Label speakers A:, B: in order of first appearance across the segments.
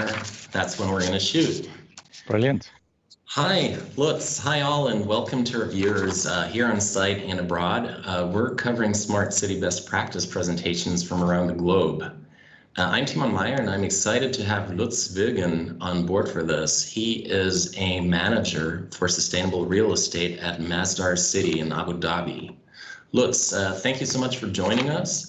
A: Meyer, that's when we're going to shoot.
B: Brilliant.
A: Hi, Lutz. Hi, all, and welcome to our viewers here on site and abroad. We're covering smart city best practice presentations from around the globe. I'm Timon Meyer, and I'm excited to have Lutz Wilgen on board for this. He is a manager for sustainable real estate at Masdar City in Abu Dhabi. Lutz, thank you so much for joining us.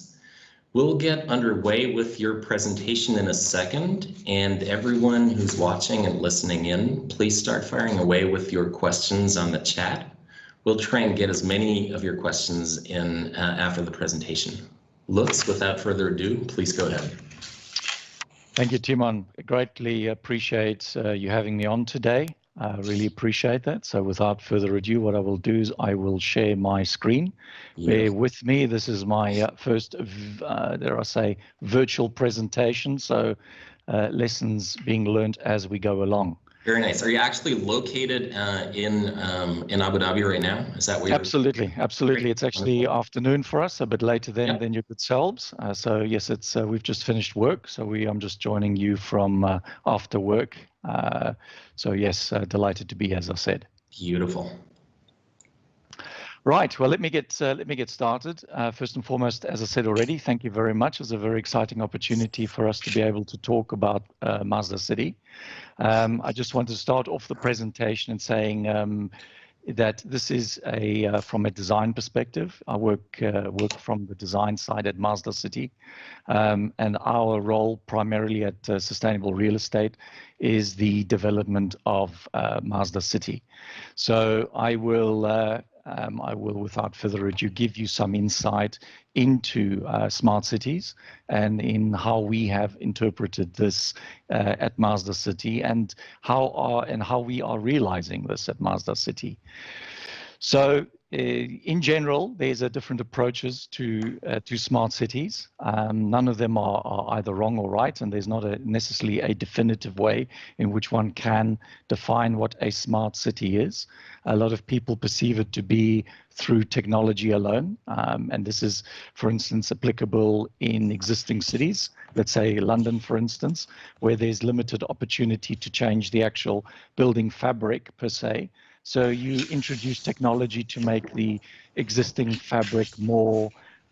A: We'll get underway with your presentation in a second, and everyone who's watching and listening in, please start firing away with your questions on the chat. We'll try and get as many of your questions in after the presentation. Lutz, without further ado, please go ahead.
B: Thank you, Timon. I greatly appreciate you having me on today. I really appreciate that. So without further ado, what I will do is I will share my screen. Bear with me. This is my first, dare I say, virtual presentation. So lessons being learned as we go along.
A: Very nice. Are you actually located in Abu Dhabi right now? Is that where you're?
B: Absolutely, absolutely. It's actually afternoon for us, a bit later than your good selves. So yes, it's we've just finished work. So I'm just joining you from after work. So yes, delighted to be, as I said.
A: Beautiful.
B: Right. Well, let me get started. First and foremost, as I said already, thank you very much. It's a very exciting opportunity for us to be able to talk about Masdar City. I just want to start off the presentation and saying that this is from a design perspective. I work from the design side at Masdar City, and our role primarily at Sustainable Real Estate is the development of Masdar City. So I will, without further ado, give you some insight into smart cities and in how we have interpreted this at Masdar City and how we are realizing this at Masdar City. So in general, there's different approaches to smart cities. None of them are either wrong or right, and there's not necessarily a definitive way in which one can define what a smart city is. A lot of people perceive it to be through technology alone, and this is, for instance, applicable in existing cities. Let's say London, for instance, where there's limited opportunity to change the actual building fabric per se. So you introduce technology to make the existing fabric more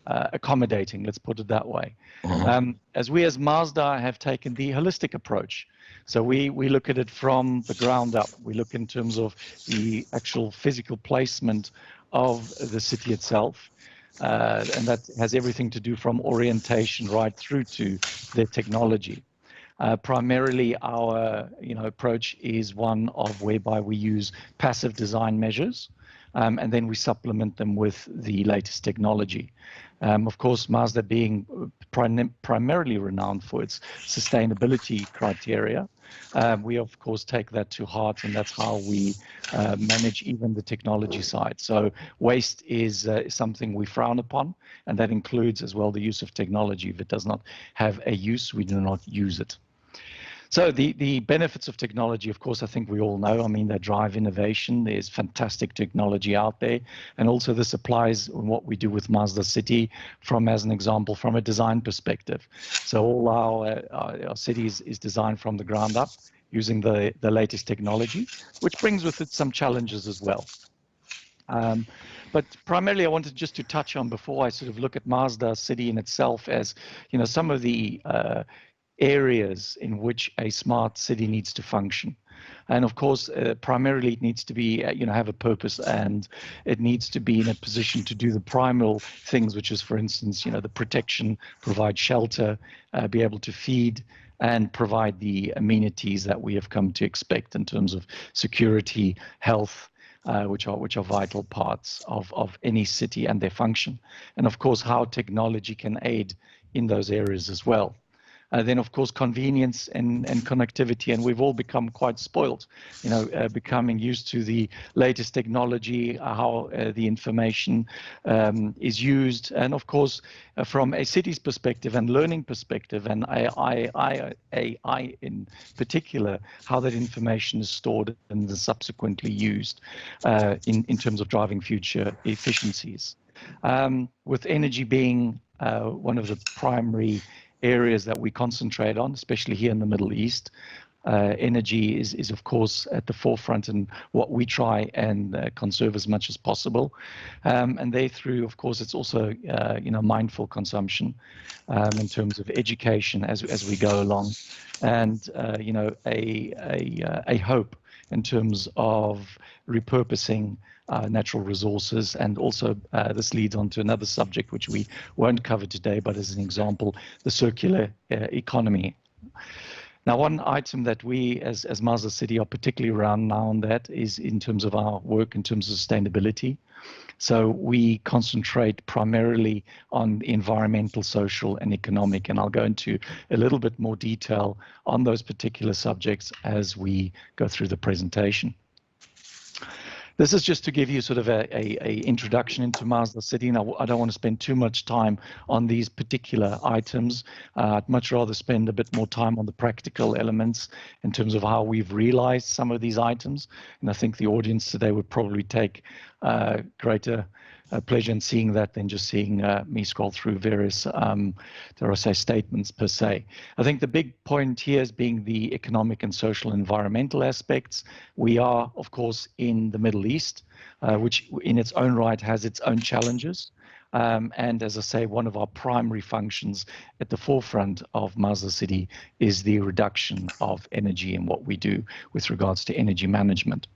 B: accommodating, let's put it that way. As Masdar have taken the holistic approach. So we look at it from the ground up. We look in terms of the actual physical placement of the city itself. And that has everything to do from orientation right through to the technology. Primarily, our approach is one of whereby we use passive design measures, and then we supplement them with the latest technology. Of course, Masdar being primarily renowned for its sustainability criteria, we of course take that to heart, and that's how we manage even the technology side. So waste is something we frown upon, and that includes as well the use of technology. If it does not have a use, we do not use it. So the benefits of technology, of course, I think we all know. I mean, they drive innovation. There's fantastic technology out there. And also this applies in what we do with Masdar City as an example, from a design perspective. So all our cities is designed from the ground up using the latest technology, which brings with it some challenges as well. But primarily, I wanted just to touch on, before I sort of look at Masdar City in itself, as some of the areas in which a smart city needs to function. And of course, primarily it needs to be, have a purpose, and it needs to be in a position to do the primal things, which is, for instance, the protection, provide shelter, be able to feed, and provide the amenities that we have come to expect in terms of security, health, which are vital parts of any city and their function. And of course, how technology can aid in those areas as well. Then, of course, convenience and connectivity. And we've all become quite spoiled, becoming used to the latest technology, how the information is used. And, of course, from a city's perspective and learning perspective, and AI in particular, how that information is stored and subsequently used in terms of driving future efficiencies. With energy being one of the primary areas that we concentrate on, especially here in the Middle East. Energy is of course at the forefront, and what we try and conserve as much as possible. And there through, of course, it's also mindful consumption in terms of education as we go along, and a hope in terms of repurposing natural resources. And also this leads on to another subject which we won't cover today, but as an example, the circular economy. Now, one item that we as Masdar City are particularly around now on that is in terms of our work in terms of sustainability. So we concentrate primarily on environmental, social, and economic, and I'll go into a little bit more detail on those particular subjects as we go through the presentation. This is just to give you sort of a introduction into Masdar City. Now, I don't want to spend too much time on these particular items. I'd much rather spend a bit more time on the practical elements in terms of how we've realized some of these items. And I think the audience today would probably take greater pleasure in seeing that than just seeing me scroll through various, dare I say, statements per se. I think the big point here is being the economic and social environmental aspects. We are, of course, in the Middle East, which in its own right has its own challenges. And as I say, one of our primary functions at the forefront of Masdar City is the reduction of energy and what we do with regards to energy management.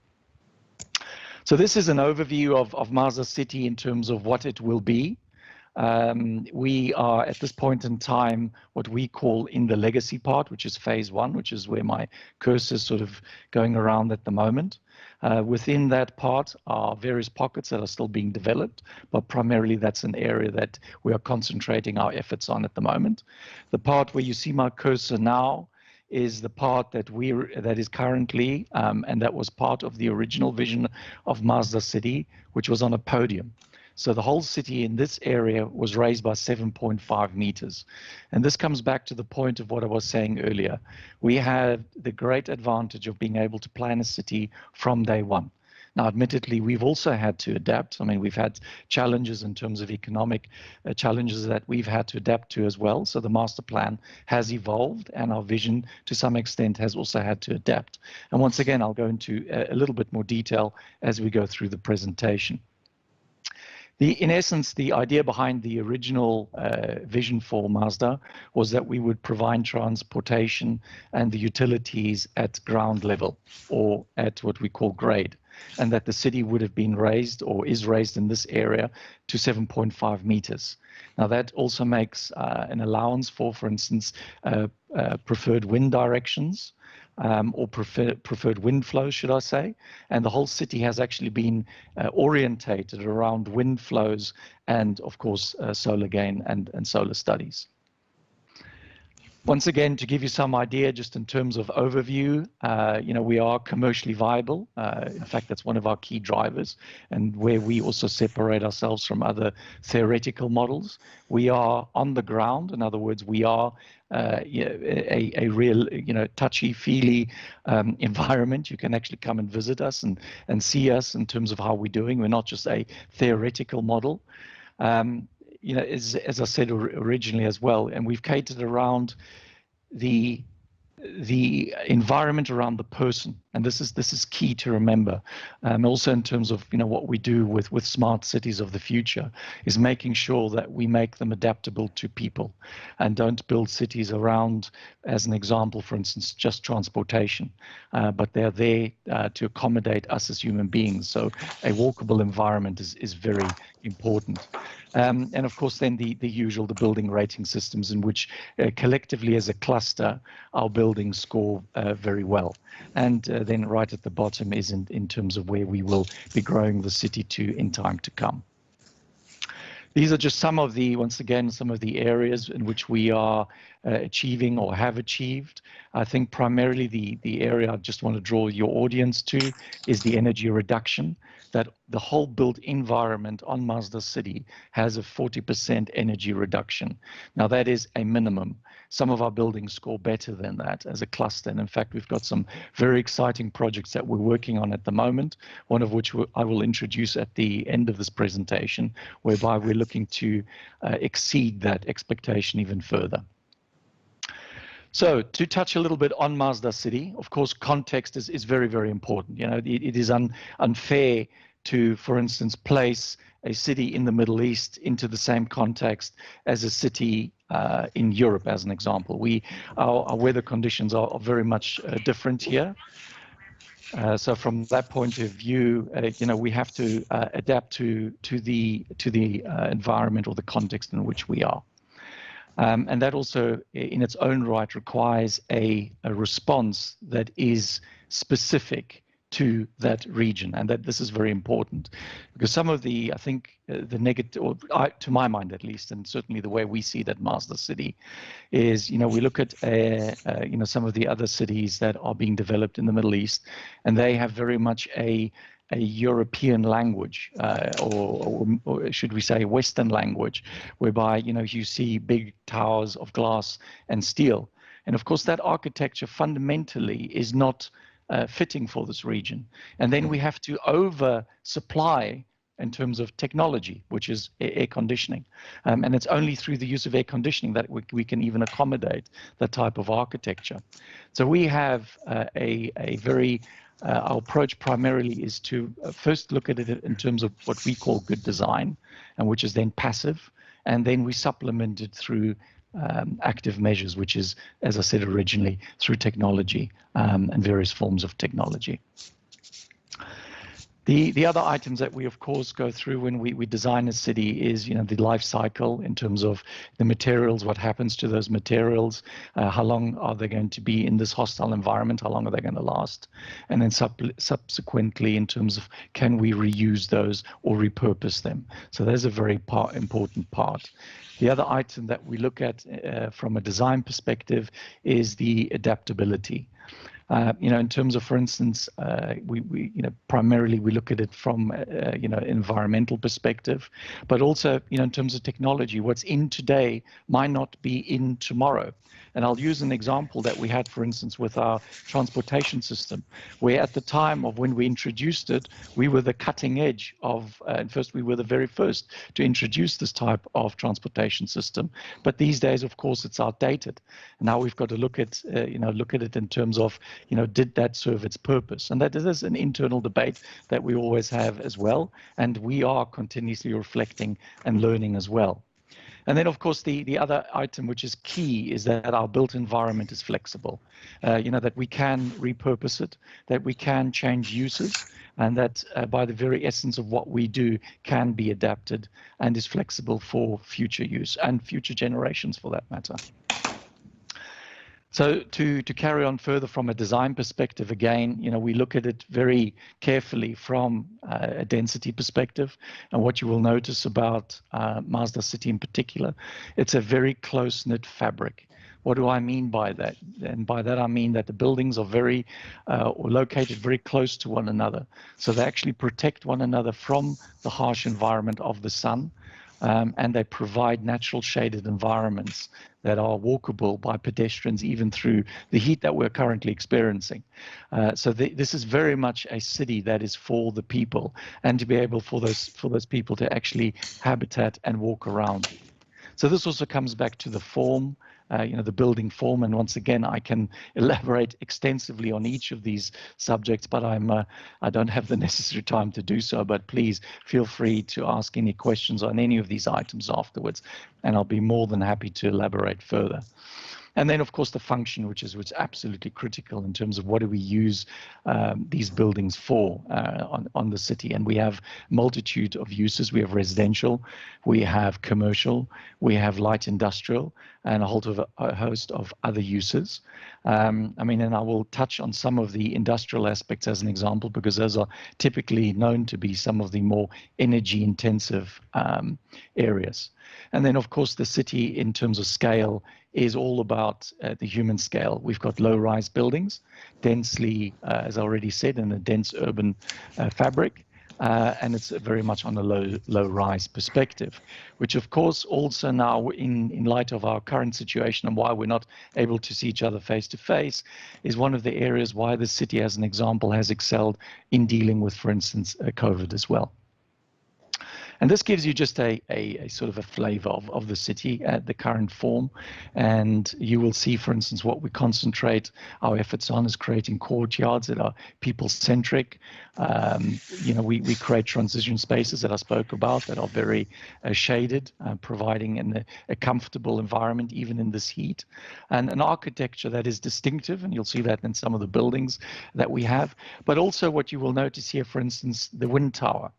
B: So this is an overview of Masdar City in terms of what it will be. We are at this point in time what we call in the legacy part, which is phase one, which is where my cursor is sort of going around at the moment. Within that part are various pockets that are still being developed, but primarily that's an area that we are concentrating our efforts on at the moment. The part where you see my cursor now is the part that is currently, and that was part of the original vision of Masdar City, which was on a podium. So the whole city in this area was raised by 7.5 meters. And this comes back to the point of what I was saying earlier. We have the great advantage of being able to plan a city from day one. Now, admittedly, we've also had to adapt. I mean, we've had challenges in terms of economic challenges that we've had to adapt to as well. So the master plan has evolved, and our vision to some extent has also had to adapt. And once again, I'll go into a little bit more detail as we go through the presentation. In essence, the idea behind the original vision for Masdar was that we would provide transportation and the utilities at ground level, or at what we call grade, and that the city would have been raised or is raised in this area to 7.5 meters. Now that also makes an allowance for instance, preferred wind directions, or preferred wind flow, should I say. And the whole city has actually been orientated around wind flows and, of course, solar gain and solar studies. Once again, to give you some idea, just in terms of overview, we are commercially viable. In fact, that's one of our key drivers, and where we also separate ourselves from other theoretical models. We are on the ground. In other words, we are a real, touchy-feely environment. You can actually come and visit us and see us in terms of how we're doing. We're not just a theoretical model. As I said originally as well, and we've catered around the environment around the person, and this is key to remember. Also in terms of what we do with smart cities of the future is making sure that we make them adaptable to people, and don't build cities around, as an example, for instance, just transportation, but they're there to accommodate us as human beings. So a walkable environment is very important. And of course, then the usual, the building rating systems, in which collectively as a cluster, our buildings score very well. And then right at the bottom is in terms of where we will be growing the city to in time to come. These are just some of the, once again, some of the areas in which we are achieving or have achieved. I think primarily the area I just want to draw your audience to is the energy reduction, that the whole built environment on Masdar City has a 40% energy reduction. Now that is a minimum. Some of our buildings score better than that as a cluster. And in fact, we've got some very exciting projects that we're working on at the moment, one of which I will introduce at the end of this presentation, whereby we're looking to exceed that expectation even further. So to touch a little bit on Masdar City, of course, context is very, very important. You know, it is unfair to, for instance, place a city in the Middle East into the same context as a city in Europe, as an example. Our weather conditions are very much different here. So from that point of view, you know, we have to adapt to the environment or the context in which we are. And that also, in its own right, requires a response that is specific to that region, and that this is very important, because some of the, I think, the negative, or to my mind at least, and certainly the way we see that Masdar City is, you know, we look at, you know, some of the other cities that are being developed in the Middle East, and they have very much a European language, or should we say Western language, whereby, you know, you see big towers of glass and steel. And of course, that architecture fundamentally is not fitting for this region. And then we have to oversupply in terms of technology, which is air conditioning. And it's only through the use of air conditioning that we can even accommodate that type of architecture. So we have a very our approach primarily is to first look at it in terms of what we call good design, and which is then passive, and then we supplement it through active measures, which is, as I said originally, through technology and various forms of technology. The other items that we, of course, go through when we design a city is, you know, the life cycle in terms of the materials, what happens to those materials, how long are they going to be in this hostile environment, how long are they going to last, and then subsequently in terms of can we reuse those or repurpose them. So there's a very important part. The other item that we look at from a design perspective is the adaptability. You know, in terms of, for instance, you know, primarily we look at it from, you know, environmental perspective, but also, you know, in terms of technology, what's in today might not be in tomorrow. And I'll use an example that we had, for instance, with our transportation system, where at the time of when we introduced it, we were the cutting edge of, and first we were the very first to introduce this type of transportation system. But these days, of course, it's outdated. And now we've got to look at, you know, look at it in terms of, you know, did that serve its purpose? And that is an internal debate that we always have as well. And we are continuously reflecting and learning as well. And then, of course, the other item which is key is that our built environment is flexible, you know, that we can repurpose it, that we can change uses, and that by the very essence of what we do can be adapted and is flexible for future use and future generations for that matter. So to carry on further from a design perspective, again, you know, we look at it very carefully from a density perspective. And what you will notice about Masdar City in particular, it's a very close-knit fabric. What do I mean by that? And by that, I mean that the buildings are very, or located very close to one another. So they actually protect one another from the harsh environment of the sun. And they provide natural shaded environments that are walkable by pedestrians even through the heat that we're currently experiencing. So this is very much a city that is for the people, and to be able for those people to actually habitat and walk around. So this also comes back to the form, you know, the building form. And once again, I can elaborate extensively on each of these subjects, but I don't have the necessary time to do so. But please feel free to ask any questions on any of these items afterwards, and I'll be more than happy to elaborate further. And then, of course, the function, which is absolutely critical in terms of what do we use these buildings for on the city. And we have multitude of uses. We have residential, we have commercial, we have light industrial, and a host of other uses. I mean, and I will touch on some of the industrial aspects as an example, because those are typically known to be some of the more energy intensive areas. And then, of course, the city in terms of scale is all about the human scale. We've got low-rise buildings, densely, as I already said, in a dense urban fabric, and it's very much on a low-rise perspective, which, of course, also now in light of our current situation and why we're not able to see each other face to face, is one of the areas why the city, as an example, has excelled in dealing with, for instance, COVID as well. And this gives you just a sort of a flavor of the city at the current form. And you will see, for instance, what we concentrate our efforts on is creating courtyards that are people-centric. We create transition spaces that I spoke about that are very shaded, providing a comfortable environment even in this heat. And an architecture that is distinctive, and you'll see that in some of the buildings that we have. But also what you will notice here, for instance, the wind tower,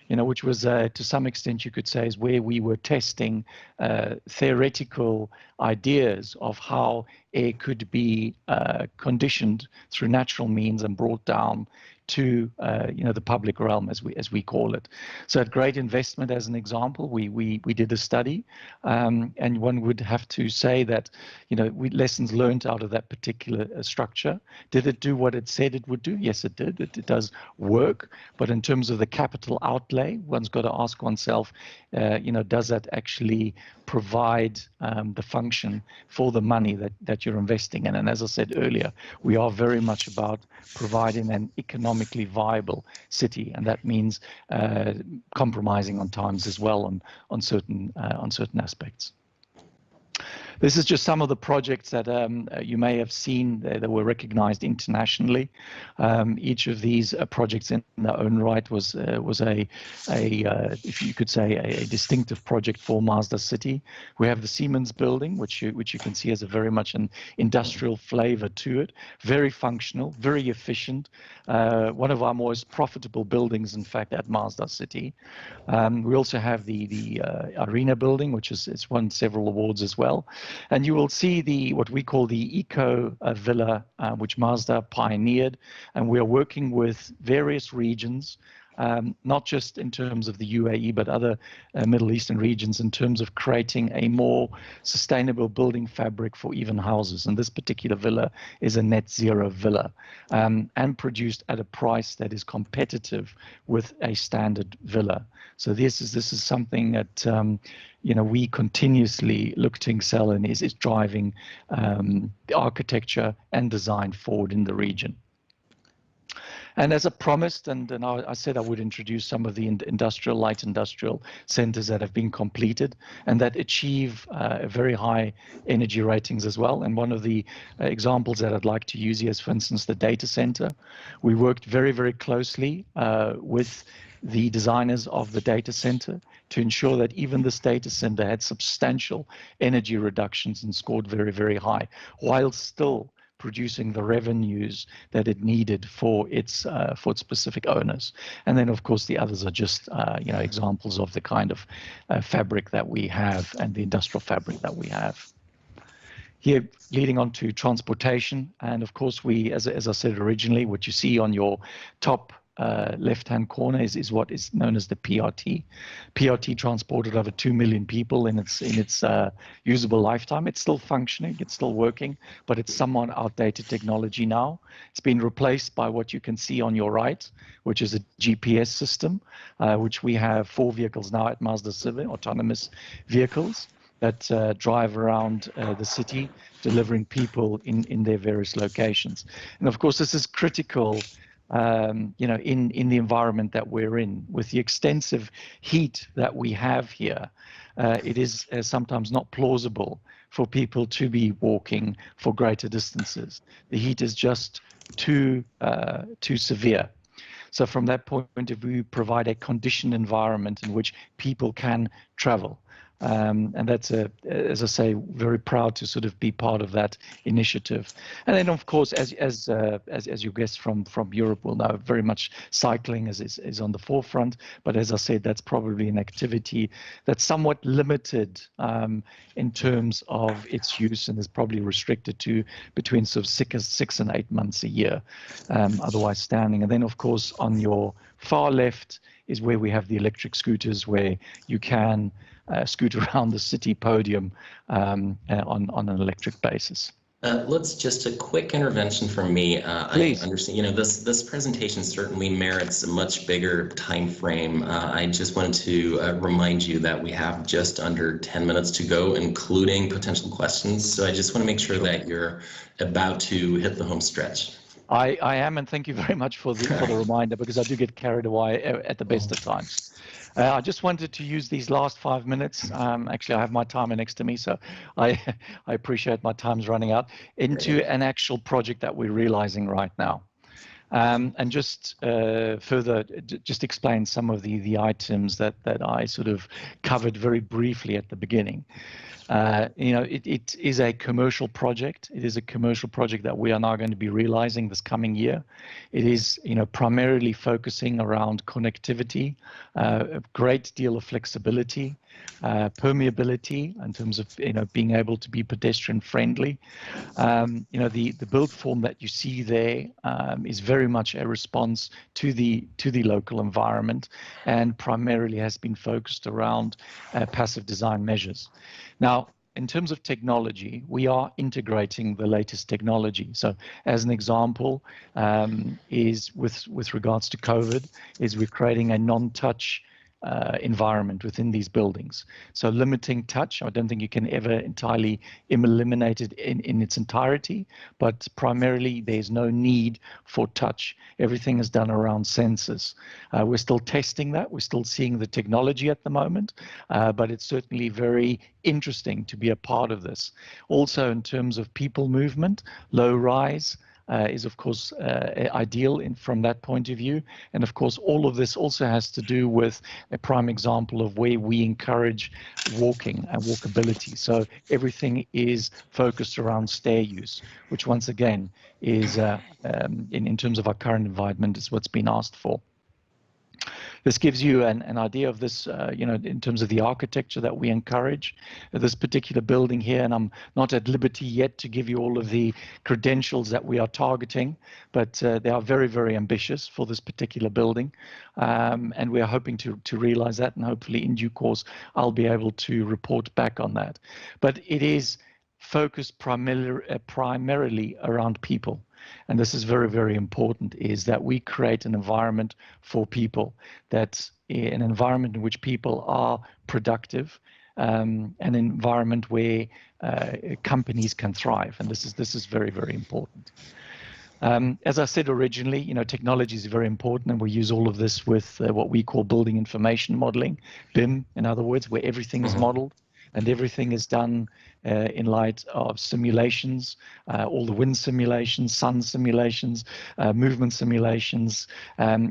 B: which was to some extent you could say is where we were testing theoretical ideas of how air could be conditioned through natural means and brought down to the public realm, as we call it. So at great investment, as an example, we did a study, and one would have to say that lessons learned out of that particular structure. Did it do what it said it would do? Yes, it did. It does work, but in terms of the capital outlay, one's got to ask oneself, does that actually provide the function for the money that you're investing in? And as I said earlier, we are very much about providing an economically viable city, and that means compromising on times as well on certain aspects. This is just some of the projects that you may have seen that were recognized internationally. Each of these projects in their own right was if you could say, a distinctive project for Masdar City. We have the Siemens building, which you can see has a very much an industrial flavor to it, very functional, very efficient. One of our most profitable buildings, in fact, at Masdar City. We also have the Arena building, which has won several awards as well. And you will see what we call the Eco Villa, which Masdar pioneered. And we are working with various regions, not just in terms of the UAE, but other Middle Eastern regions in terms of creating a more sustainable building fabric for even houses. And this particular villa is a net zero villa, and produced at a price that is competitive with a standard villa. So this is something that we continuously look to excel in, is driving the architecture and design forward in the region. And as I promised, and I said I would introduce some of the light industrial centers that have been completed and that achieve very high energy ratings as well. And one of the examples that I'd like to use here is, for instance, the data center. We worked very, very closely with the designers of the data center to ensure that even this data center had substantial energy reductions and scored very, very high, while still producing the revenues that it needed for its specific owners. And then, of course, the others are just examples of the kind of fabric that we have and the industrial fabric that we have. Here, leading on to transportation, and of course, as I said originally, what you see on your top left-hand corner is what is known as the PRT. PRT transported over 2 million people in its usable lifetime. It's still functioning, it's still working, but it's somewhat outdated technology now. It's been replaced by what you can see on your right, which is a GPS system, which we have 4 vehicles now at Masdar Civil, autonomous vehicles that drive around the city, delivering people in their various locations. And of course, this is critical in the environment that we're in. With the extensive heat that we have here, it is sometimes not plausible for people to be walking for greater distances. The heat is just too severe. So from that point of view, provide a conditioned environment in which people can travel. And that's, as I say, very proud to sort of be part of that initiative. And then, of course, as your guests from Europe will know, very much cycling is on the forefront. But as I said, that's probably an activity that's somewhat limited in terms of its use, and is probably restricted to between sort of 6 and 8 months a year, otherwise standing. And then, of course, on your far left is where we have the electric scooters, where you can scoot around the city podium on an electric basis.
A: Lutz, just a quick intervention from me.
B: Please.
A: I understand, this presentation certainly merits a much bigger time frame. I just wanted to remind you that we have just under 10 minutes to go, including potential questions. So I just want to make sure that you're about to hit the home stretch.
B: I am, and thank you very much for the reminder, because I do get carried away at the best of times. I just wanted to use these last 5 minutes. Actually, I have my timer next to me, so I appreciate my time's running out, into an actual project that we're realizing right now. And just further, just explain some of the items that I sort of covered very briefly at the beginning. It is a commercial project. It is a commercial project that we are now going to be realizing this coming year. It is, primarily focusing around connectivity, a great deal of flexibility, permeability in terms of, being able to be pedestrian friendly. The build form that you see there is very much a response to the local environment, and primarily has been focused around passive design measures. Now, in terms of technology, we are integrating the latest technology. So as an example, is with regards to COVID, is we're creating a non-touch environment within these buildings. So limiting touch, I don't think you can ever entirely eliminate it in its entirety, but primarily there's no need for touch. Everything is done around sensors. We're still testing that. We're still seeing the technology at the moment, but it's certainly very interesting to be a part of this. Also, in terms of people movement, low rise, is of course ideal from that point of view. And of course, all of this also has to do with a prime example of where we encourage walking and walkability. So everything is focused around stair use, which once again is, in terms of our current environment, is what's been asked for. This gives you an idea of this, in terms of the architecture that we encourage. This particular building here, and I'm not at liberty yet to give you all of the credentials that we are targeting, but they are very, very ambitious for this particular building. And we are hoping to realize that, and hopefully in due course, I'll be able to report back on that. But it is focused primarily around people. And this is very, very important, is that we create an environment for people, that's an environment in which people are productive, an environment where companies can thrive. And this is very, very important. As I said originally, technology is very important, and we use all of this with what we call building information modeling, BIM, in other words, where everything is modeled. And everything is done in light of simulations, all the wind simulations, sun simulations, movement simulations,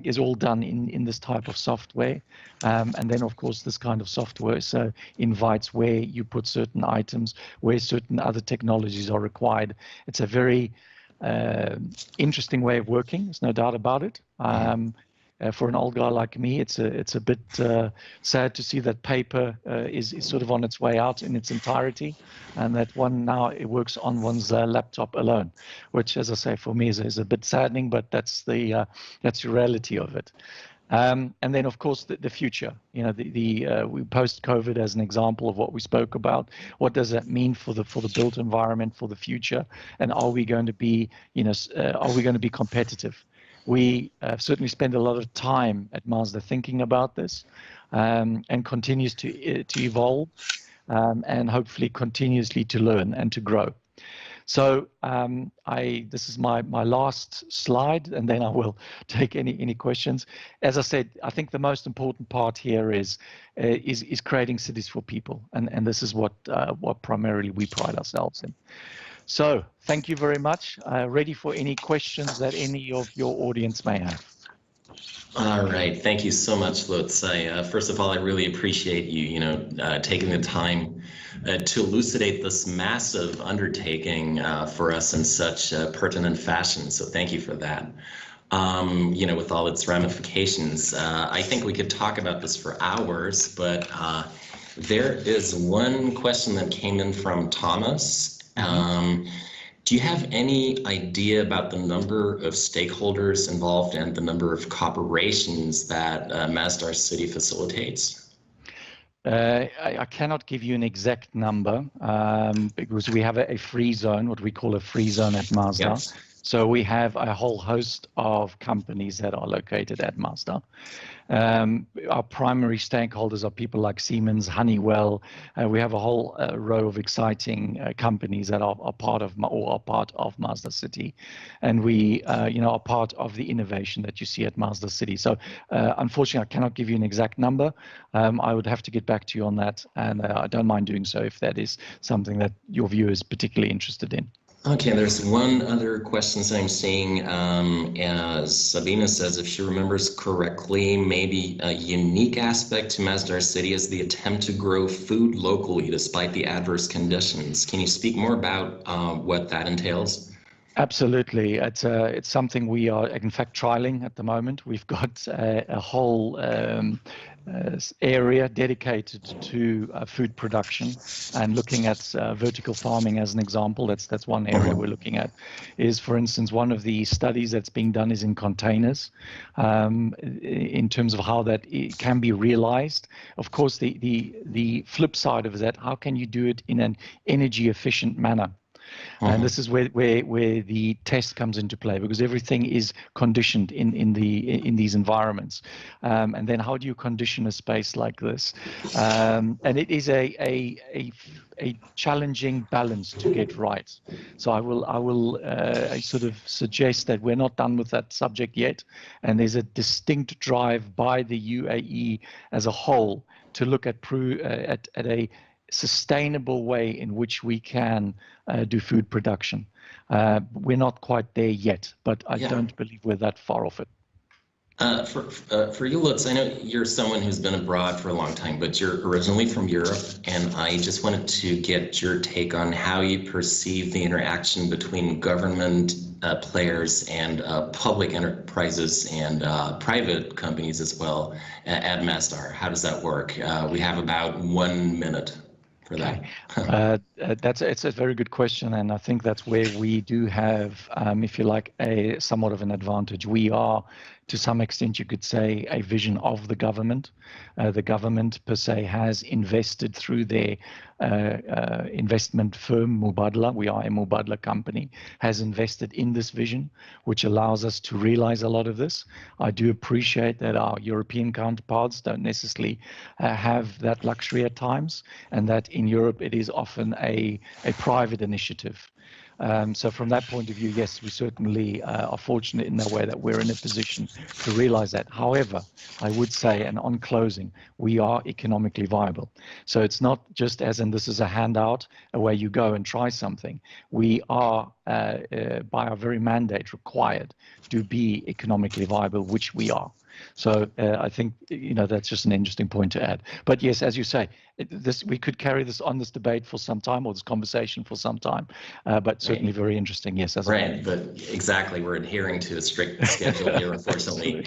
B: is all done in this type of software. And then, of course, this kind of software so invites where you put certain items, where certain other technologies are required. It's a very interesting way of working, there's no doubt about it. For an old guy like me, it's a bit sad to see that paper is sort of on its way out in its entirety, and that one now it works on one's laptop alone, which, as I say, for me is a bit saddening, but that's the reality of it. And then, of course, the future. We post-COVID as an example of what we spoke about. What does that mean for the built environment for the future? And are we going to be, competitive? We certainly spend a lot of time at Masdar thinking about this, and continues to evolve, and hopefully continuously to learn and to grow. So this is my last slide, and then I will take any questions. As I said, I think the most important part here is creating cities for people, and this is what primarily we pride ourselves in. So thank you very much. Ready for any questions that any of your audience may have.
A: All right, thank you so much, Lutz. First of all, I really appreciate you, taking the time to elucidate this massive undertaking for us in such pertinent fashion. So thank you for that. With all its ramifications, I think we could talk about this for hours, but there is one question that came in from Thomas. Do you have any idea about the number of stakeholders involved and the number of corporations that Masdar City facilitates?
B: I cannot give you an exact number, because we have a free zone, what we call a free zone at Masdar. Yep. So we have a whole host of companies that are located at Masdar. Our primary stakeholders are people like Siemens, Honeywell. We have a whole row of exciting companies that are part of Masdar City, and we, are part of the innovation that you see at Masdar City. So, unfortunately, I cannot give you an exact number. I would have to get back to you on that, and I don't mind doing so if that is something that your viewer is particularly interested in.
A: Okay, there's one other question that I'm seeing. As Sabina says, if she remembers correctly, maybe a unique aspect to Masdar City is the attempt to grow food locally despite the adverse conditions. Can you speak more about what that entails?
B: Absolutely. It's something we are, in fact, trialing at the moment. We've got a whole area dedicated to food production and looking at vertical farming as an example. That's one area we're looking at. Is, for instance, one of the studies that's being done is in containers, in terms of how that can be realized. Of course, the flip side of that, how can you do it in an energy efficient manner? And this is where the test comes into play, because everything is conditioned in these environments. And then how do you condition a space like this? And it is a challenging balance to get right. So I will sort of suggest that we're not done with that subject yet, and there's a distinct drive by the UAE as a whole to look at a sustainable way in which we can do food production. We're not quite there yet, but I don't believe we're that far off it.
A: For you, Lutz, I know you're someone who's been abroad for a long time, but you're originally from Europe, and I just wanted to get your take on how you perceive the interaction between government players and public enterprises and private companies as well at Masdar. How does that work? We have about 1 minute. For that.
B: It's a very good question, and I think that's where we do have, if you like, somewhat of an advantage. We are, to some extent, you could say, a vision of the government. The government per se has invested through their investment firm, Mubadala. We are a Mubadala company, has invested in this vision, which allows us to realize a lot of this. I do appreciate that our European counterparts don't necessarily have that luxury at times, and that in Europe it is often a private initiative. So from that point of view, yes, we certainly are fortunate in the way that we're in a position to realize that. However, I would say, and on closing, we are economically viable. So it's not just as in this is a handout, where you go and try something. We are, by our very mandate, required to be economically viable, which we are. So I think, that's just an interesting point to add. But yes, as you say, we could carry this debate for some time, or this conversation for some time, but certainly very interesting. Yes, as
A: right. But exactly, we're adhering to a strict schedule here, unfortunately.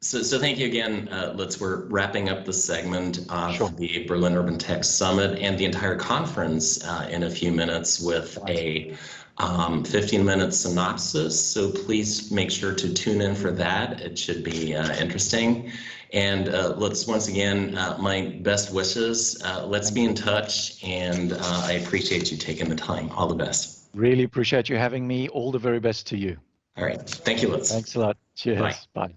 A: So thank you again, Lutz. We're wrapping up the segment of the Berlin Urban Tech Summit and the entire conference in a few minutes with a 15-minute synopsis, so please make sure to tune in for that. It should be interesting. And let's once again, my best wishes. Let's be in touch, and I appreciate you taking the time. All the best.
B: Really appreciate you having me. All the very best to you.
A: All right. Thank you, Lutz.
B: Thanks a lot. Cheers.
A: Bye.
B: Bye.